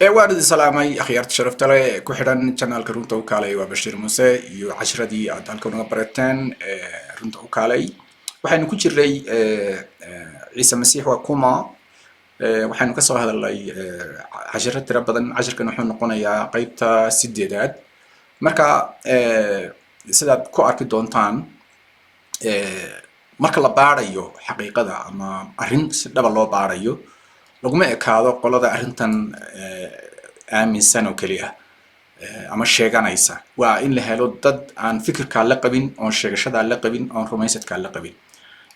وارد سلامي أخيار تشرفت لي كحران channel كرونتا وكالي وبشير موسى يو عشرة أدالكم بريتان رونتا وكالي waxaynu ku jiray ciise masiix waa kuma waxaynu ka soo hadalnay cashiro tiro badan cashirkan wuxuu noqonayaa qaybta sideedaad marka sidaad ku arki doontaan marka la baarayo xaqiiqada ama arrin si dhaba loo baarayo laguma ekaado qolada arrintan aaminsan oo kaliya ama sheeganaysa waa in la helo dad aan fikirka la qabin oo sheegashada la qabin oo rumaysadka la qabin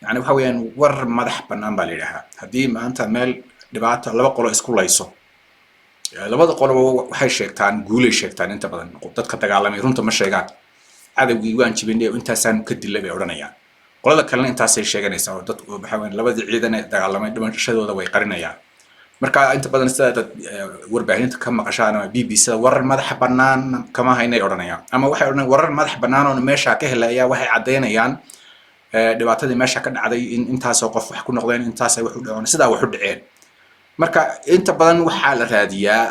يعني waxa weeyaan war madax banaan baa leeyahay hadii maanta meel dhibaato laba qolo isku layso labada qolo waxay sheegtaan guulay sheegtaan inta badan dadka dagaalamay runta ma sheegaan cadawgii waan jibinay intaasaan ka dilay bay oranayaan qolada kalena intaasay sheeganaysaa oo dadku waxa weeyaan labada ciidan ee dagaalamay dhimashadooda way qarinayaan marka inta badan sida warbaahinta ka maqashaan ama BBC war madax banaan kama haynay oranayaan ama waxay oranayaan war madax banaan oo meesha ka helaya waxay cadeynayaan dhibaatadii meesha ka dhacday in intaas oo qof wax ku noqdeen intaas ay wax u dhaceen sida wax u dhaceen marka inta badan waxa la raadiyaa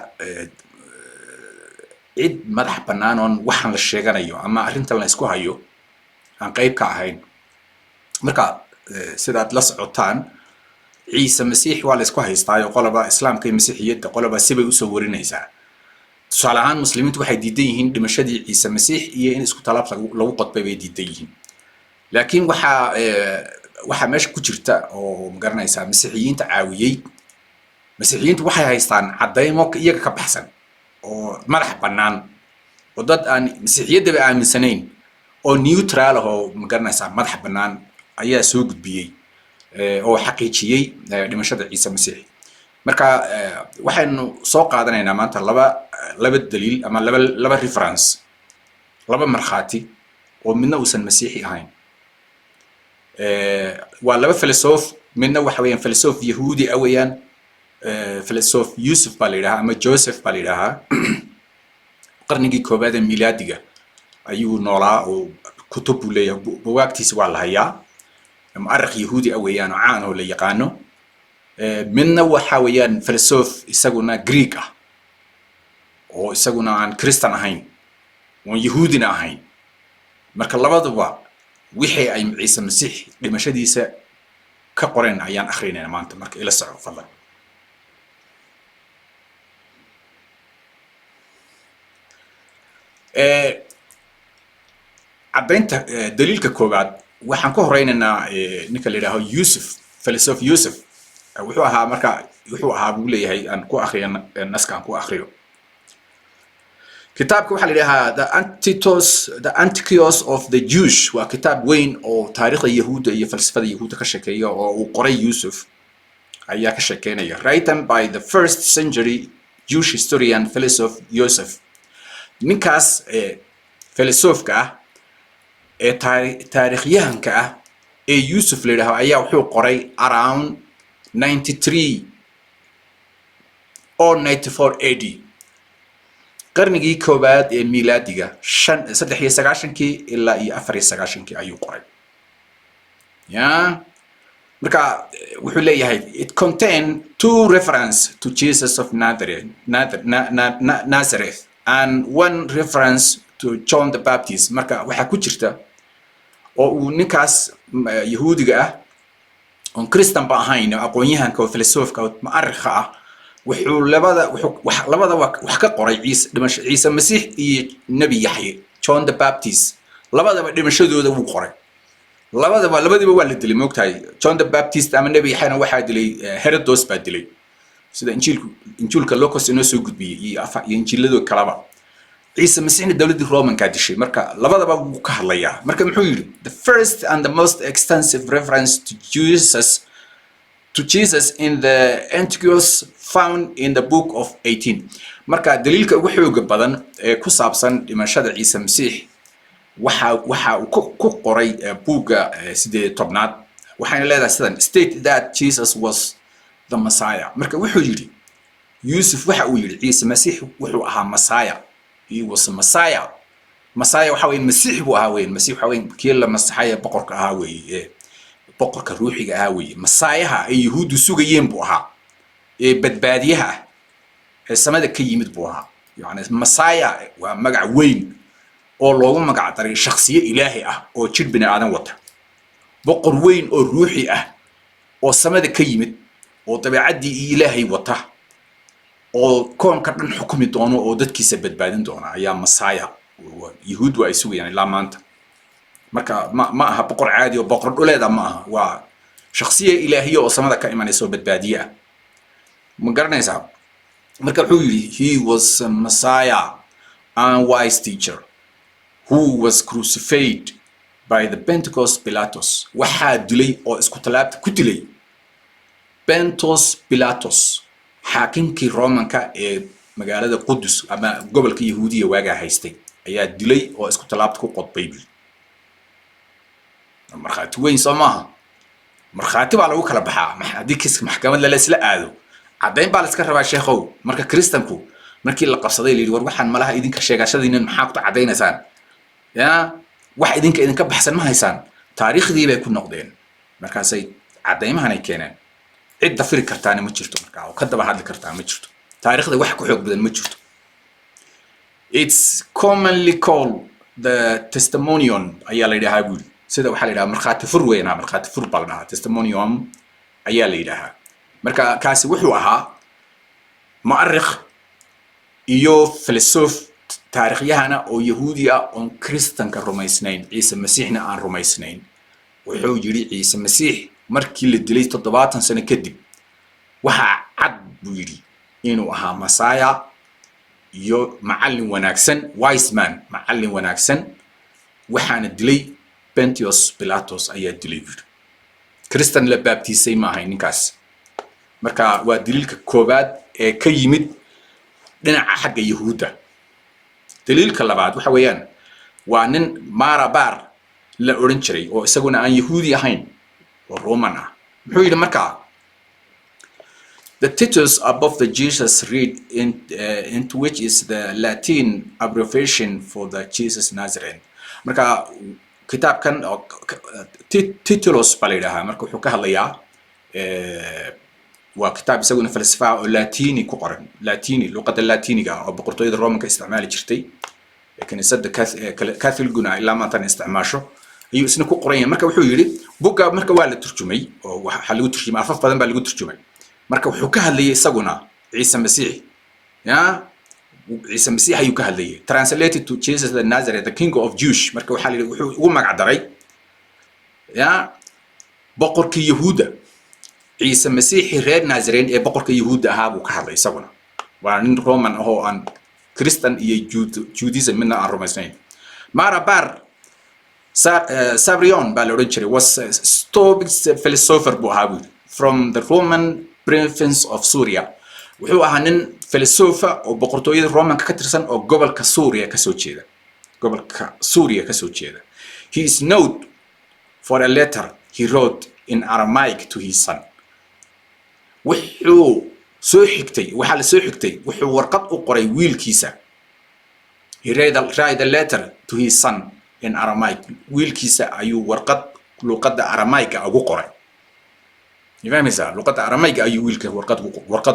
cid madax banaan oo waxan la sheeganayo ama arrintan la isku hayo aan qayb ka ahayn marka sidaad la socotaan ciise masiix waa la isku haystaayo qolaba islaamka iyo masiixiyadda qolaba sibay u soo warinaysaa tusaale ahaan muslimiintu waxay diidan yihiin dhimashadii ciise masiix iyo in isku talaab lagu qodbay bay diidan yihiin laakiin waxa meesha ku jirta oo magaranaysaa masiixiyiinta caawiyay masiixiyiintu waxay haystaan cadeymo iyaga ka baxsan oo madax banaan oo dad aan masiixiyadda aaminsanayn oo neutral ah oo magaranaysaa madax banaan ayaa soo gudbiyay oo xaqiijiyay dhimashada ciise masiix marka waxaynu soo qaadanaynaa maanta laba daliil ama laba reference laba markhaati oo midna uusan masiixi ahayn waa laba filosof midna waxa weeyaan filosof yahuudi ah weeyaan filosof Yusuf baa la yiraahdaa ama Joseph baa la yiraahdaa qarnigii koobaad ee miilaadiga ayuu noolaa oo kutub u leeyahay buugaagtiisa waa la hayaa mu'arrikh yahuudi ah weeyaan oo caan oo la yaqaano midna waxa weeyaan filosof isaguna Greek ah oo isaguna aan Christian ahayn oo yahuudina ahayn marka labaduba wixii ay ciise masiix dhimashadiisa ka qoreen ayaan akhrinayna maanta marka ila socod fadlan cadaynta daliilka koobaad waxaan ku horeynaynaa ninka la yiraahdo Yusuf filosof Yusuf wuxuu ahaa buu leeyahay aan ku akhriyo naskan ku akhriyo كتابك waxaa la yiraahdaa the Antiquities of the Jews waa kitaab weyn oo taariikhda yahuudda iyo falsafada yahuudda ka sheekeeya oo uu qoray Yusuf ayaa ka sheekeynaya written by the first century Jewish historian philosopher Yosef ninkaas filosofka ah ee taariikhyahanka ah ee Yusuf la yiraahdo ayaa wuxuu qoray around 93 or 94 AD qarnigii koobaad ee miilaadiga 390 ilaa 490 ayuu qoray marka wuxuu leeyahay it contain two reference to Jesus of Nazareth and one reference to John the Baptist marka waxa ku jirta oo uu ninkaas yahuudiga ah oo Christian ba ahayn aqoonyahanka oo filosofka oo mu'arrikh ah wuxuu labada wax ka qoray ciise masiix iyo nabi yaxya John the Baptist labadaba dhimashadooda wuu qoray labadiba waa la dilay moogtahay John the Baptist ama nabi yaxyana waxa dilay Herodos baa dilay sida injiilka Lucas inoo soo gudbiyay iyo injiilada kalaba ciise masiixna dawladii Roman ka dishay marka labadaba wuu ka hadlayaa marka muxuu yiri the first and the most extensive reference to Jesus in the Antiquities found in the book of 18 marka daliilka ugu xoog badan ee ku saabsan dhimashada ciise masiix waxa uu ku qoray buugga 18aad waxayna leedahay sidan state that Jesus was the Messiah marka wuxuu yiri Yusuf waxa uu yiri ciise masiix wuxuu ahaa Messiah he was a Messiah waxa weyn masiix buu ahaa weyn masiix waxa weyn kii la masaxay boqorka ahaa weey boqorka ruuxiga ah weey masaayaha ay yahuudu sugayeen buu ahaa badbaadiyaha السماء كيمد بوها يعني مسايا ومقع وين oo loogu magac daray shakhsiye ilaahi ah oo jir bini aadan wata boqor weyn oo ruuxi ah oo samada ka yimid oo dabeecadii ilaahay wata oo koonka dhan xukumi doono oo dadkiisa badbaadin doona ayaa masaaya yahuud waa isugu yani la maanta marka ma aha boqor caadi oo boqor dhuleeda ma aha waa shakhsiye ilaahiye oo samada ka imanayso badbaadiya ma garanaysaa marka wuxuu yiri he was a messiah and wise teacher who was crucified by the Pentecost Pilatus waxaa dilay oo isku talaabta ku dilay Pontius Pilatus xaakinkii Roomanka ee magaalada Qudus ama gobolka Yahuudiya waaga haystay ayaa dilay oo isku talaabta ku qodbay marxaati weyn Soomaha marxaati baa lagu kala baxaa hadii kiiska maxkamad la isla aado cadayn baa la iska rabaa sheekhow marka kristanku markii la qabsaday leeyahay war waxaan malaha idinka sheegashadiina maxaa ku cadaynaysaan ya wax idinka baxsan ma haysaan taariikhdii bay ku noqdeen markaasay cadaymahan ay keeneen cid dafiri kartaana ma jirto markaa oo ka daba hadli kartaa ma jirto taariikhda wax ku xoog badan ma jirto it's commonly called the testimonium ayaa la yiraahdaa guul sida waxa la yiraahdaa marxaati fur weeyna marxaati fur balna testimonium ayaa la yiraahdaa marka kaasi wuxuu ahaa mu'arrikh iyo filosof taariikhyahana oo yahuudi ah oo kristanka rumaysnayn ciise masiixna aan rumaysnayn wuxuu yiri ciise masiix markii la dilay 70 sano kadib waxa cad buu yiri inuu ahaa masaaya iyo macallin wanaagsan wise man macallin wanaagsan waxaana dilay Pontius Pilatus ayaa dilay kristan la baabtiisay ma ahayn ninkaas marka waa daliilka koobaad ee ka yimid dhinaca xagga yahuuda daliilka labaad waxa weeyaan waa nin Marabar la oran jiray oo isaguna aan yahuudi ahayn oo Roman ah muxuu yiri markaa the titles above the Jesus read into which is the Latin abbreviation for the Jesus Nazarene marka kitaabkan titles baleedaha marka wuxuu ka hadlayaa waa kitaab isaguna falsafa oo Latini ku qoran Latini luqadda Latiniga oo boqortooyada Roomanka isticmaali jirtay kaniisadda Catholicuna ilaa maanta isticmaasho ayuu isna ku qoran yahay marka wuxuu yiri buugga marka waa la turjumay oo waxa lagu turjumay afaf badan baa lagu turjumay marka wuxuu ka hadlayay isaguna Ciise Masiix ya Ciise Masiix ayuu ka hadlayay translated to Jesus the Nazarene the King of Jews marka waxa la wuxuu ugu magac daray ya boqorkii Yahuuda ciise masiixi reer Nazarene ee boqorka yahuuda ahaa buu ka hadlay isaguna waa nin Roman oo aan Christian iyo Judaism midna aan rumaysnayn Marabar Sabrion baa la oran jiray was a Stoic philosopher buu ahaa from the Roman province of Syria wuxuu ahaa nin philosopher oo boqortooyada Romanka ka tirsan oo gobolka Syria ka soo jeeda he is known for a letter he wrote in Aramaic to his son wuxuu soo xigtay waxa la soo xigtay wuxuu warqad u qoray wiilkiisa he read a letter to his son in Aramaic wiilkiisa ayuu warqad luqadda Aramaic ugu qoray nidaamisa luqadda Aramaic ayuu wiilka warqad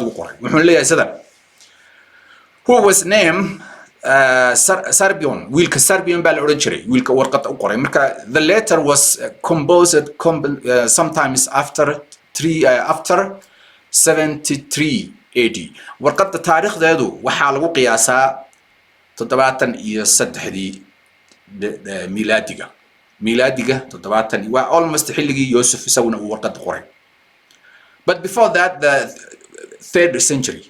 ugu qoray wuxuu leeyahay sida who was named Sarbion wiilka Sarbion baa la oran jiray wiilka warqad u qoray marka the letter was composed sometimes after 73 AD warqadda taariikhdeedu waxa lagu qiyaasaa 73 milaadiga 70 waa almost xilligii Yusuf isaguna uu warqad qoray but before that the 3rd century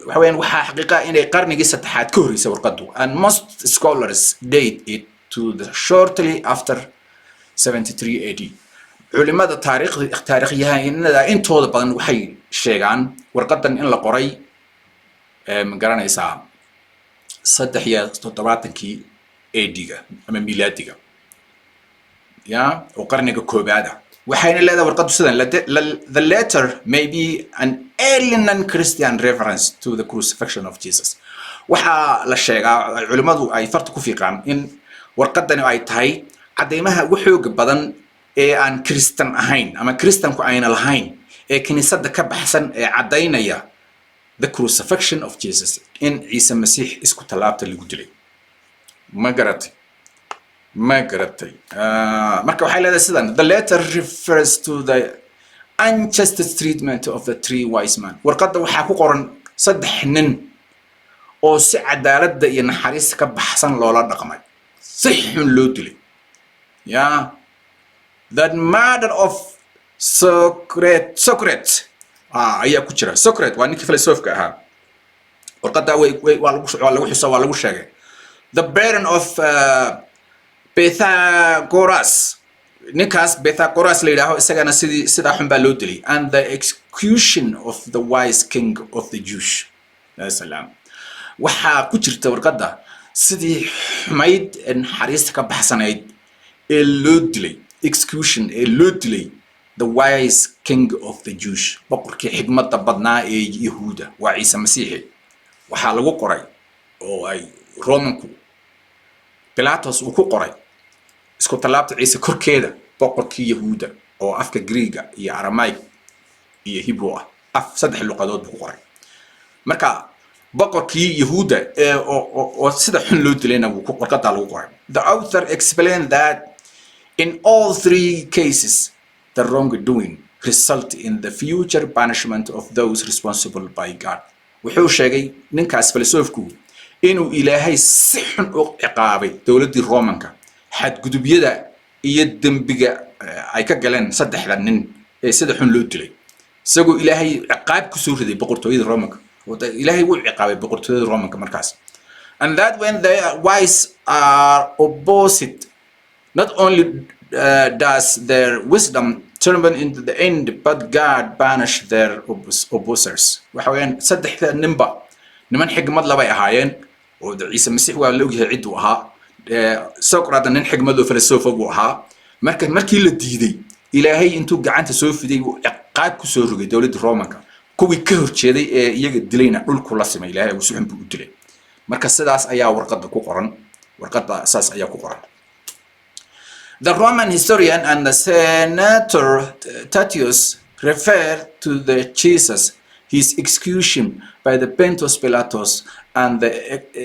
waxa xaqiiqa inay qarnigii saddexaad ka horeysay warqadu and most scholars date it to the shortly after 73 AD culimada taariikhyahanada intooda badan waxay sheegaan warqadan in la qoray ma garanaysaa 73 AD-ga ama milaadiga ya oo qarniga koobaad waxayna leedahay warqadu sidan the letter may be an early non-Christian reference to the crucifixion of Jesus waxa la sheegaa culimadu ay farta ku fiiqaan in warqadani ay tahay cadeymaha ugu xoog badan ee aan Christian ahayn ama Christianku ayna lahayn ee kaniisadda ka baxsan ee cadeynaya the crucifixion of Jesus in عيسى مسيح اسكو تلابت اللي قلت لي ما قرأتي marka waxay leedahay sidan the letter refers to the unjust treatment of the three wise men warqadda waxaa ku qoran saddex nin oo si cadaaladda iyo naxariis ka baxsan loola dhaqmay si xun loo dilay that murder of Socrates ayaa ku jira Socrates waa ninkii filosofka ahaa warqadda waa lagu sheegay the burden of Pythagoras ninkaas Pythagoras la yiraahdo isagana sida xun baa loo dilay and the execution of the wise king of the Jews salaam waxa ku jirta warqadda sidii xumayd naxariista ka baxsanayd ee loo dilay execution ee loo dilay the wise king of the Jews boqorkii xigmadda badnaa ee Yahuuda waa Ciise Masiixi waxa lagu qoray oo ay Romanku Pilatus uu ku qoray isku talaabta Ciise korkeeda boqorkii Yahuuda oo afka Greega iyo Aramaic iyo Hebrew af saddex luqadood ku qoray marka boqorkii Yahuuda oo sida xun loo dilayna uu ku warqadda lagu qoray the author explained that in all three cases the wrongdoing result in the future punishment of those responsible by God wuxuu sheegay ninkaas filosofku inuu Ilaahay si xun u ciqaabay dawladii Romanka xadgudubyada iyo dambiga ay ka galeen saddexda nin ee sida xun loo dilay isagoo Ilaahay ciqaab ku soo riday boqortooyada Romanka wada Ilaahay wuu ciqaabay boqortooyada Romanka markaas and that when the wise are opposite not only does their wisdom turn into the end but God banish their opposers waxa weeyaan saddexda ninba niman xigmad labay ahaayeen oo Ciise Masiix waa la ogyahay cid uu ahaa Socrates nin xigmad oo filosofo uu ahaa markii la diiday Ilaahay intuu gacanta soo fiday uu ciqaab ku soo rogay dawladda Romanka kuwii ka horjeeday ee iyaga dilayna dhulku la simay Ilaahay uu suxun buu dilay marka sidaas ayaa warqadda ku qoran warqadda asaas ayaa ku qoran The Roman historian and the senator Tatius refer to the Jesus his execution by the Pontius Pilatus and the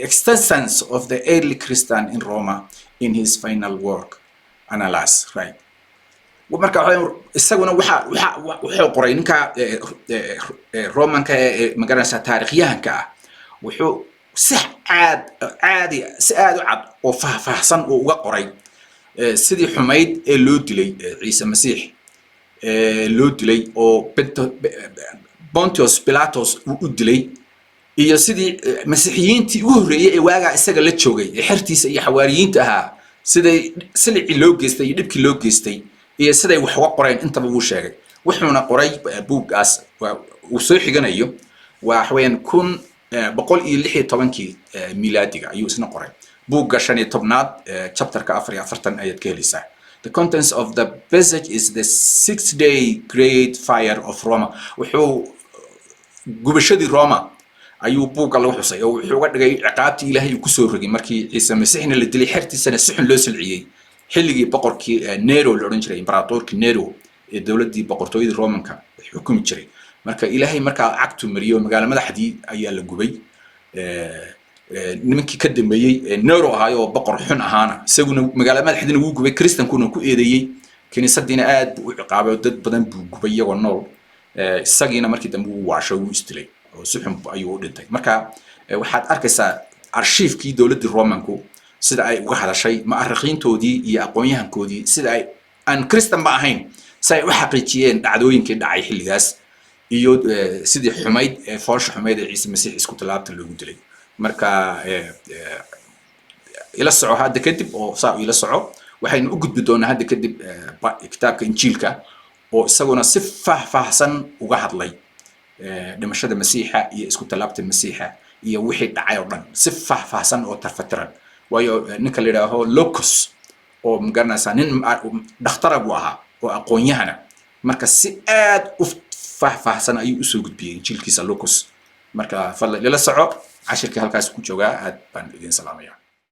existence of the early Christian in Rome in his final work Annales right marka isaguna waxa qoray ninka Romanka magaranaysa taariikhyahanka wuxuu si aad u cad oo faahfaahsan oo uga qoray sidii xumayd ee loo dilay Ciise Masiix loo dilay oo Pontius Pilatus u dilay iyo sidii masiixiyiintii ugu horeeyay ee waaga isaga la joogay xirtiisa iyo xawaariyiinta ahaa sidii loo geystay dhibkii loo geystay iyo siday wax uga qoreen intaba uu sheegay wuxuuna qoray buugaas uu soo xiganayo waa xaween 116 miilaadiga ayuu isna qoray buugga 15aad chapterka 44 ayad ka helaysaa the contents of the passage is the 6-day great fire of Rome wuxuu gubashadii Roma ayuu buugga lagu xusay oo wuxuu uga dhigay ciqaabtii Ilaahay uu ku soo rogay markii Ciise Masiixna la dilay xirtiisana si xun loo silciyay xilligii boqorkii Nero la oran jiray imperatorkii Nero ee dawladii boqortooyada Romanka xukumi jiray marka Ilaahay markaa cagtu mariyo magaalada madaxdii ayaa la gubay nimankii ka dambeeyay Nero ahaayo boqor xun ahaana isaguna magaalada madaxdiina uu gubay kristankuna ku eedeeyay kiniisadiina aad u ciqaabay dad badan buu gubay iyagoo nool isagiina markii dambe uu waasho uu istilay oo si xun ayuu u dhintay marka waxaad arkaysaa arshiifkii dawladda Romanku sida ay uga hadashay mu'arriqiintoodii iyo aqoonyahankoodii sida ay aan kristan ba ahayn say u xaqiijiyeen dhacdooyinkii dhacay xilligaas iyo sidii xumayd foolsha xumayd ee Ciise Masiix isku talaabta loogu dilay marka ila soco hadda kadib oo saa ila soco waxaynu u gudbi doonaa hadda kadib kitaabka Injiilka oo isaguna si faahfaahsan uga hadlay dhimashada Masiixa iyo isku talaabta Masiixa iyo wixii dhacay oo dhan si faahfaahsan oo tarfatiran waayo ninka la yiraahdo Lucas oo magaranaysa nin dhakhtar abu ahaa oo aqoonyahana marka si aad u faahfaahsan ayuu u soo gudbiyay Injiilkiisa Lucas marka fadlan ila soco عشر كهالكاس كوجوجا هاد بان إدين سلامية.